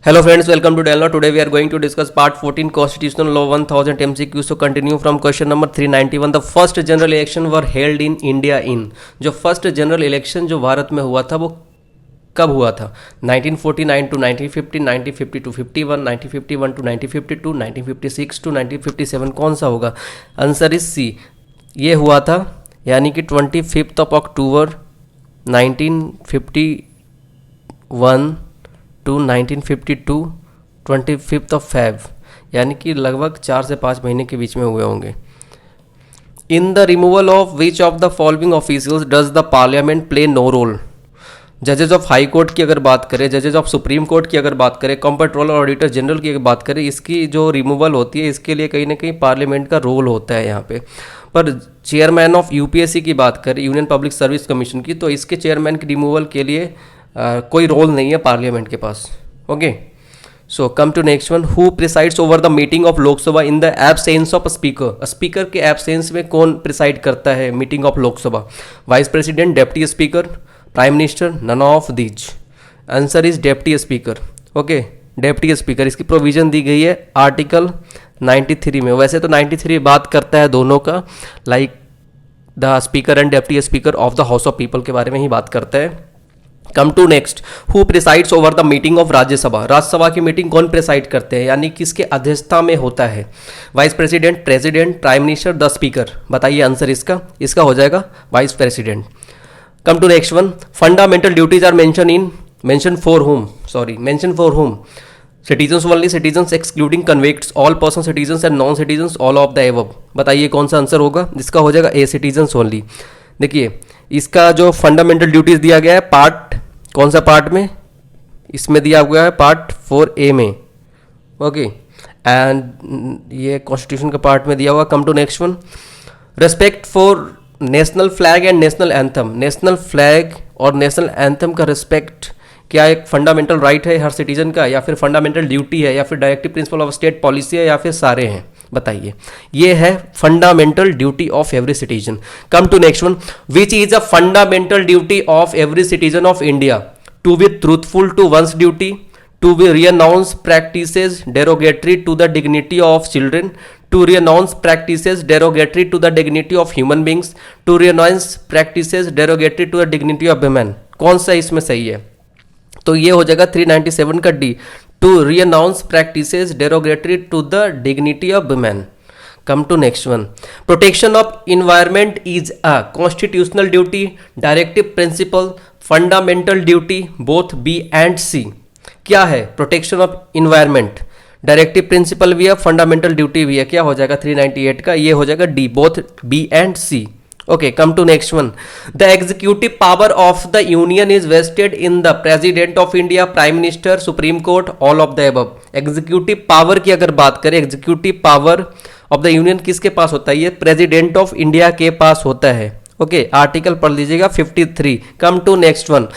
Hello friends, welcome to Delno. Today we are going to discuss part 14 Constitutional Law 1000 MCQ. So continue from question number 391. The first general election were held in India in जो first general election जो भारत में हुआ था वो कब हुआ था? 1949 to 1950, 1950 to 51, 1951 to 1952, 1956 to 1957. कौन सा होगा? Answer is C. ये हुआ था यानी कि 25 अक्टूबर 1951 टू 1952, 25 फेब, यानी कि लगभग 4 से 5 महीने के बीच में हुए होंगे. In the removal of which of the following officials does the parliament play no role? जजेज ऑफ हाई कोर्ट की अगर बात करें, जजेज ऑफ सुप्रीम कोर्ट की अगर बात करें, कंप्ट्रोलर ऑडिटर जनरल की अगर बात करें, इसकी जो रिमूवल होती है इसके लिए कहीं ना कहीं पार्लियामेंट का रोल होता है यहाँ पे. पर चेयरमैन ऑफ यूपीएससी की बात करें, यूनियन पब्लिक सर्विस कमीशन की, तो इसके चेयरमैन की रिमूवल के लिए कोई रोल नहीं है पार्लियामेंट के पास. Okay, so come to next one. Who presides over the meeting of Lok Sabha in the absence of speaker? Speaker के एब्सेंस में कौन प्रिसाइड करता है meeting of Lok Sabha? Vice president, deputy speaker, prime minister, none of these. Answer is deputy speaker. Okay, deputy speaker. इसकी provision दी गई है article 93 में. वैसे तो 93 बात करता है दोनों का, like the speaker and deputy speaker of the house of people के बारे में ही बात करता है. Come to next. Who presides over the meeting of Rajya Sabha? Rajya Sabha की मीटिंग कौन प्रिसाइड करते हैं, यानी किसके अध्यक्षता में होता है? Vice president, president, prime minister, the speaker. बताइए आंसर इसका हो जाएगा vice president. Come to next one. Fundamental duties are mention for whom? Citizens only, citizens excluding convicts, all person citizens and non citizens, all of the above. बताइए कौन सा answer होगा? इसका हो जाएगा ए, सिटीजन्स ओनली. देखिए इसका जो फंडामेंटल ड्यूटीज दिया गया है पार्ट, कौन सा पार्ट में? इसमें दिया हुआ है पार्ट 4A में. ओके, एंड ये कॉन्स्टिट्यूशन का पार्ट में दिया हुआ. Come to next one. Respect for national flag and national anthem. National flag और नेशनल एंथम का रिस्पेक्ट क्या एक फंडामेंटल राइट है हर सिटीजन का, या फिर फंडामेंटल ड्यूटी है, या फिर directive principle of state policy है, या फिर सारे हैं? बताइए. ये है fundamental duty of every citizen. Come to next one. Which is a fundamental duty of every citizen of India? To be truthful to one's duty, to be renounce practices derogatory to the dignity of children, to renounce practices derogatory to the dignity of human beings, to renounce practices derogatory to the dignity of women. कौन सा इसमें सही है? तो ये हो जाएगा 397 का D. To renounce practices derogatory to the dignity of women. Come to next one. Protection of environment is a constitutional duty, directive principle, fundamental duty, both B and C. क्या है protection of environment? Directive principle भी है, fundamental duty भी है. क्या हो जाएगा 398 का? ये हो जाएगा D, both B and C. Okay, come to next one. The executive power of the union is vested in the president of India, prime minister, supreme court, all of the above. executive power की अगर बात करें, executive power of the union किसके पास होता है? ये president of India के पास होता है. ओके, आर्टिकल पढ़ लीजिएगा 53. Come to next one.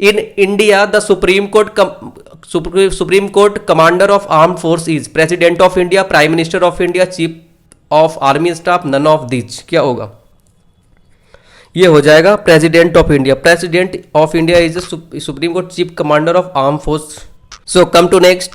In India the supreme court commander of armed force is president of India, prime minister of India, chief of army staff, none of these. क्या होगा? ये हो जाएगा president of India. President of India is the supreme court chief commander of arm force. So come to next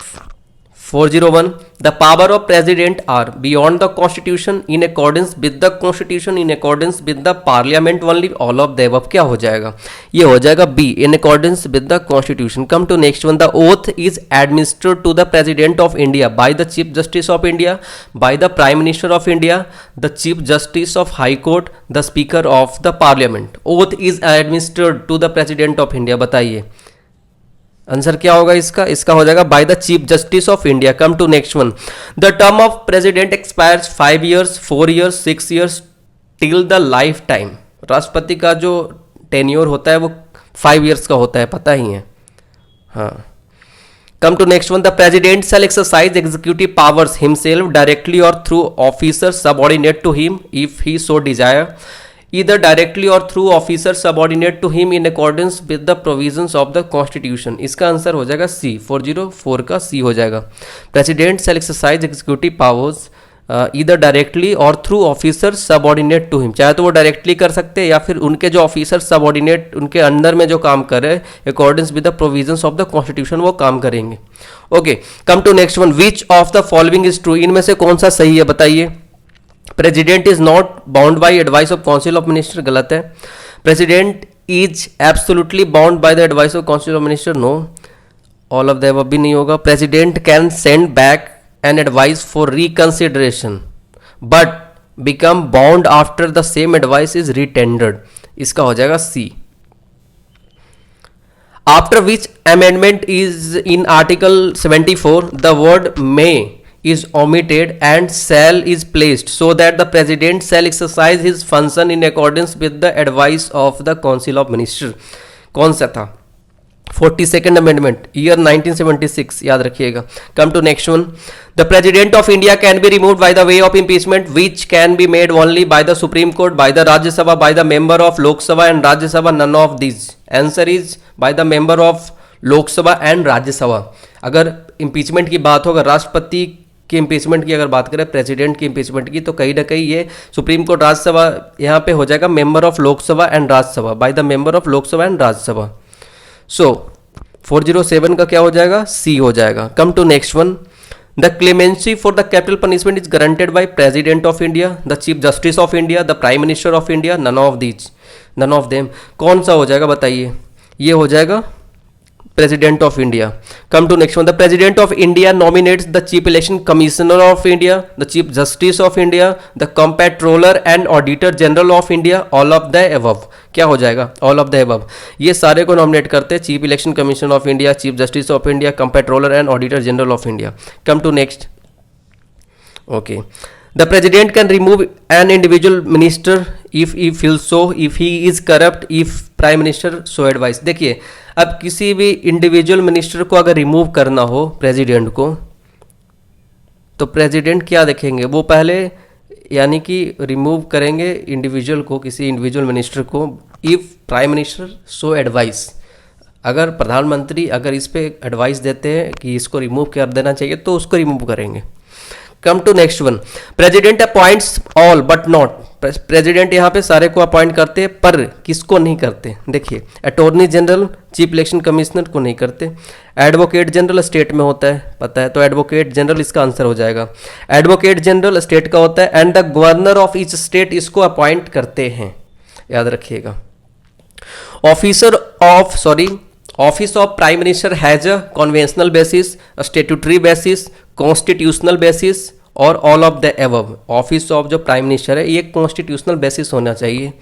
401. The power of president are beyond the constitution, in accordance with the constitution, in accordance with the parliament, only, all of the above. क्या हो जाएगा? ये हो जाएगा B, in accordance with the constitution. Come to next one. The oath is administered to the president of India by the chief justice of India, by the prime minister of India, the chief justice of high court, the speaker of the parliament. Oath is administered to the president of India. बताइए answer क्या होगा इसका हो जाएगा by the chief justice of India. Come to next one. The term of president expires 5 years, 4 years, 6 years, till the life time. राष्ट्रपति का जो tenure होता है वो 5 years का होता है, पता ही है. हाँ. Come to next one. The president shall exercise executive powers himself directly और through officers subordinate to him if he so desire, either directly or through officers subordinate to him in accordance with the provisions of the constitution. इसका answer हो जाएगा C, 404 का C हो जाएगा. President shall exercise executive powers either directly और through officer subordinate to him, चाहे तो वो डायरेक्टली कर सकते हैं या फिर उनके जो ऑफिसर सबऑर्डिनेट उनके अंडर में जो काम कर रहे हैं according with the provisions of the constitution वो काम करेंगे। Okay, come to next one, which of the following is true, इनमें से कौन सा सही है बताइए। President is not bound by advice of council of minister, गलत है। President is absolutely bound by the advice of council of minister, no, all of the above भी नहीं होगा। President can send back an advice for reconsideration but become bound after the same advice is rendered, इसका हो जाएगा C. After which amendment is in article 74 the word may is omitted and shall is placed so that the president shall exercise his function in accordance with the advice of the council of minister, कौन सा था? 42nd amendment year 1976, याद रखिएगा। come to next one, the president of India can be removed by the way of impeachment which can be made only by the Supreme Court, by the Rajya Sabha, by the member of Lok Sabha and Rajya Sabha, none of these, answer is by the member of Lok Sabha and Rajya Sabha। अगर impeachment की बात हो, अगर राष्ट्रपति की impeachment की अगर बात करें, प्रेसिडेंट की इम्पीचमेंट की, तो कहीं ना कहीं ये सुप्रीम कोर्ट, राज्यसभा, यहाँ पे हो जाएगा member of Lok Sabha and Rajya Sabha, by the member of Lok Sabha and Rajya Sabha. So 407 का क्या हो जाएगा? सी हो जाएगा। Come to next one, the clemency for the capital punishment is guaranteed by president of India, the chief justice of India, the prime minister of India, none of these, none of them, कौन सा हो जाएगा बताइए? ये हो जाएगा President of India। Come to next one, the President of India nominates the Chief Election Commissioner of India, the Chief Justice of India, the Comptroller and Auditor General of India, all of the above। क्या हो जाएगा? all of the above। ये सारे को nominate करते हैं chief election commission of India, chief justice of India, comptroller and auditor general of India. Come to next, okay, the president can remove an individual minister if he feels so, if he is corrupt, if prime minister so advise। देखिए, अब किसी भी individual minister को अगर remove करना हो president को, तो प्रेसिडेंट क्या देखेंगे? वो पहले यानी कि रिमूव करेंगे इंडिविजुअल को, किसी इंडिविजुअल मिनिस्टर को, if prime minister so advice, अगर प्रधानमंत्री अगर इस पे एडवाइस देते हैं कि इसको रिमूव कर देना चाहिए तो उसको रिमूव करेंगे। Come to next one, president appoints all but not, president यहाँ पे सारे को अपॉइंट करते हैं पर किसको नहीं करते? देखिए, attorney general, chief election commissioner को नहीं करते, एडवोकेट जनरल स्टेट में होता है, पता है, तो एडवोकेट जनरल इसका आंसर हो जाएगा। एडवोकेट जनरल स्टेट का होता है and the governor of each state इसको अपॉइंट करते हैं, याद रखिएगा। Office of prime minister has a conventional basis, statutory basis, constitutional basis और all of the above. Office of जो प्राइम मिनिस्टर है ये कॉन्स्टिट्यूशनल बेसिस होना चाहिए,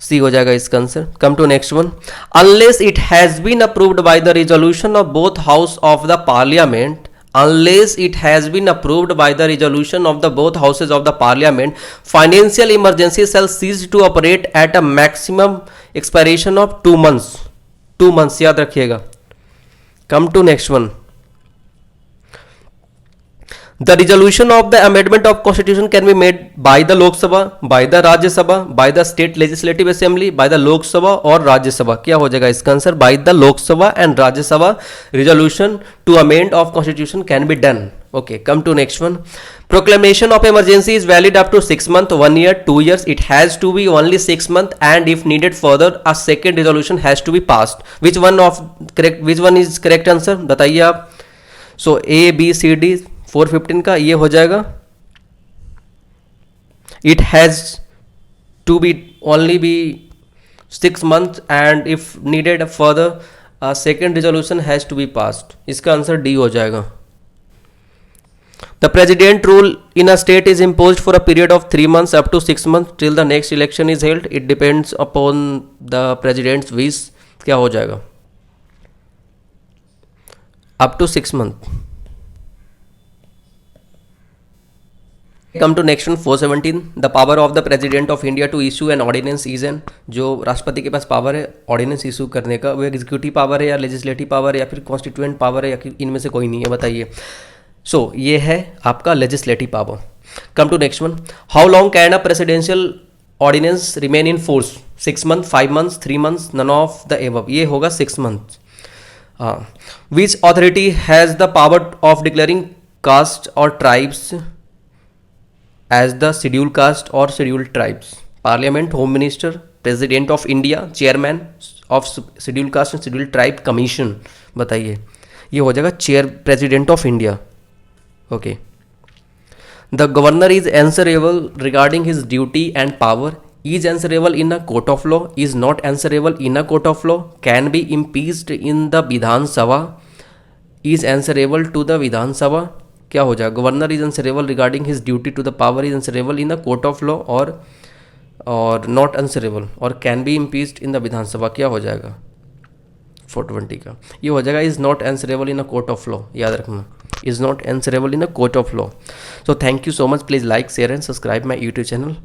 सी हो जाएगा इसका आंसर। Come to next one, unless it has been approved by the resolution of both house of the parliament, unless it has been approved by the resolution of the both houses of the parliament, financial emergency shall cease to operate at a maximum expiration of 2 months। 2 months याद रखिएगा। come to next one, the resolution of the amendment of constitution can be made by the Lok Sabha, by the Rajya Sabha, by the state legislative assembly, by the Lok Sabha और राज्य सभा। क्या हो जाएगा इसका answer? by the Lok Sabha and Rajya Sabha resolution to amend of constitution can be done। okay, come to next one, proclamation of emergency is valid up to 6 months, 1 year, 2 years, it has to be only 6 months and if needed further a second resolution has to be passed। which one is correct answer बताइए आप? so A B C D 415 का ये हो जाएगा, it has to be only B 6 months and if needed further second resolution has to be passed, इसका answer D हो जाएगा। The president rule in a state is imposed for a period of 3 months up to 6 months till the next election is held, it depends upon the president's wish. क्या हो जाएगा? Up to 6 months। Come to next one, 417, the power of the president of India to issue an ordinance is an, जो राष्ट्रपति के पास power है ordinance issue करने का, वो एग्जीक्यूटिव पावर है या लेजिस्लेटिव पावर है या फिर कॉन्स्टिट्यूएंट पावर है या फिर इनमें से कोई नहीं है, बताइए। सो ये है आपका legislative power. Come to next one, how long can a presidential ordinance remain in force? 6 months, 5 months, 3 months, none of the above, ये होगा 6 months। हाँ, which authority has the power of declaring caste और tribes as the schedule caste और schedule tribes, parliament, home minister, president of India, chairman of schedule caste and schedule tribe commission. बताइए, ये हो जाएगा chair president of India. Okay. The governor is answerable regarding his duty and power, is answerable in a court of law, is not answerable in a court of law, can be impeached in the Vidhan Sabha, is answerable to the Vidhan Sabha। क्या हो जाएगा? Governor is answerable regarding his duty to the power, is answerable in a court of law और not answerable और can be impeached in the विधानसभा। क्या हो जाएगा 420 का? ये हो जाएगा is not answerable in a court of law। याद रखना, is not answerable in a court of law। So thank you so much. Please like, share and subscribe my YouTube channel.